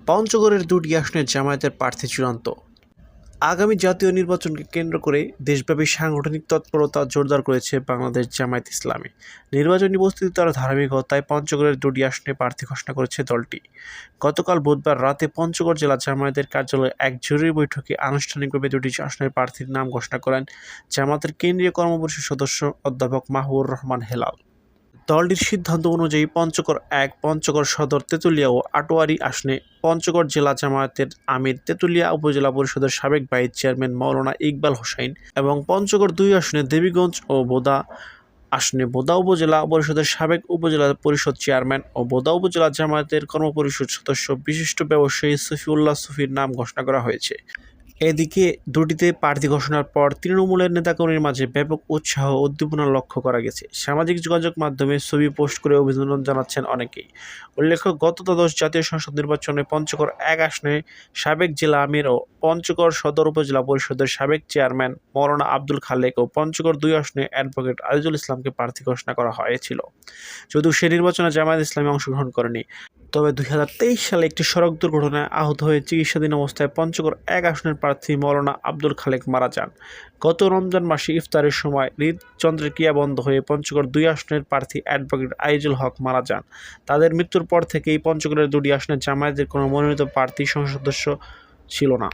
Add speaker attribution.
Speaker 1: পঞ্চগড়ের দুটি আসনে জামায়াতের প্রার্থী চূড়ান্ত। আগামী জাতীয় নির্বাচনকে কেন্দ্র করে দেশব্যাপী সাংগঠনিক তৎপরতা জোরদার করেছে বাংলাদেশ জামায়াতে ইসলামী। নির্বাচনী প্রস্তুতি তার ধারাবাহিকতায় পঞ্চগড়ের দুটি আসনে প্রার্থী ঘোষণা করেছে দলটি। গতকাল বুধবার রাতে পঞ্চগড় জেলা জামায়াতের কার্যালয়ে এক জরুরি বৈঠকে আনুষ্ঠানিকভাবে দুটি আসনের প্রার্থীর নাম ঘোষণা করেন জামায়াতের কেন্দ্রীয় কর্মপরিষদ সদস্য অধ্যাপক মাহবুবুর রহমান হেলাল। দলটির সিদ্ধান্ত অনুযায়ী পঞ্চগড় এক, পঞ্চগড় সদর, তেঁতুলিয়া ও আটোয়ারী আসনে পঞ্চগড় জেলা জামায়াতের আমির, তেঁতুলিয়া উপজেলা পরিষদের সাবেক ভাইস চেয়ারম্যান মাওলানা ইকবাল হোসাইন এবং পঞ্চগড় ২ আসনে দেবীগঞ্জ ও বোদা আসনে বোদা উপজেলা পরিষদের সাবেক উপজেলা পরিষদ চেয়ারম্যান ও বোদা উপজেলা জামায়াতের কর্মপরিষদ সদস্য বিশিষ্ট ব্যবসায়ী সফিউল্লাহ সফির নাম ঘোষণা করা হয়েছে। এদিকে দুটিতে প্রার্থী ঘোষণার পর তৃণমূলের নেতাকর্মীর মাঝে ব্যাপক উৎসাহ ও উদ্দীপনা লক্ষ্য করা গেছে। সামাজিক যোগাযোগ মাধ্যমে ছবি পোস্ট করে অভিনন্দন জানাচ্ছেন অনেকেই। উল্লেখ্য, গত দ্বাদশ জাতীয় সংসদ নির্বাচনে পঞ্চগড় ১ আসনে সাবেক জেলা আমির ও পঞ্চগড় সদর উপজেলা পরিষদের সাবেক চেয়ারম্যান মাওলানা আব্দুল খালেক ও পঞ্চগড় ২ আসনে অ্যাডভোকেট আজিজুল ইসলামকে প্রার্থী ঘোষণা করা হয়েছিল। যদিও সে নির্বাচনে জামায়াত ইসলামী অংশগ্রহণ করেনি। তবে ২০২৩ সালে একটি সড়ক দুর্ঘটনায় আহত হয়ে চিকিৎসাধীন অবস্থায় পঞ্চগড় ১ আসনের প্রার্থী মাওলানা আব্দুল খালেক মারা যান। গত রমজান মাসে ইফতারের সময় হৃদযন্ত্রের ক্রিয়া বন্ধ হয়ে পঞ্চগড় ২ আসনের প্রার্থী অ্যাডভোকেট আজিজুল হক মারা যান। তাদের মৃত্যুর পর থেকেই পঞ্চগড়ের দুটি আসনে জামায়াতের কোনো মনোনীত প্রার্থী সংসদ সদস্য ছিল না।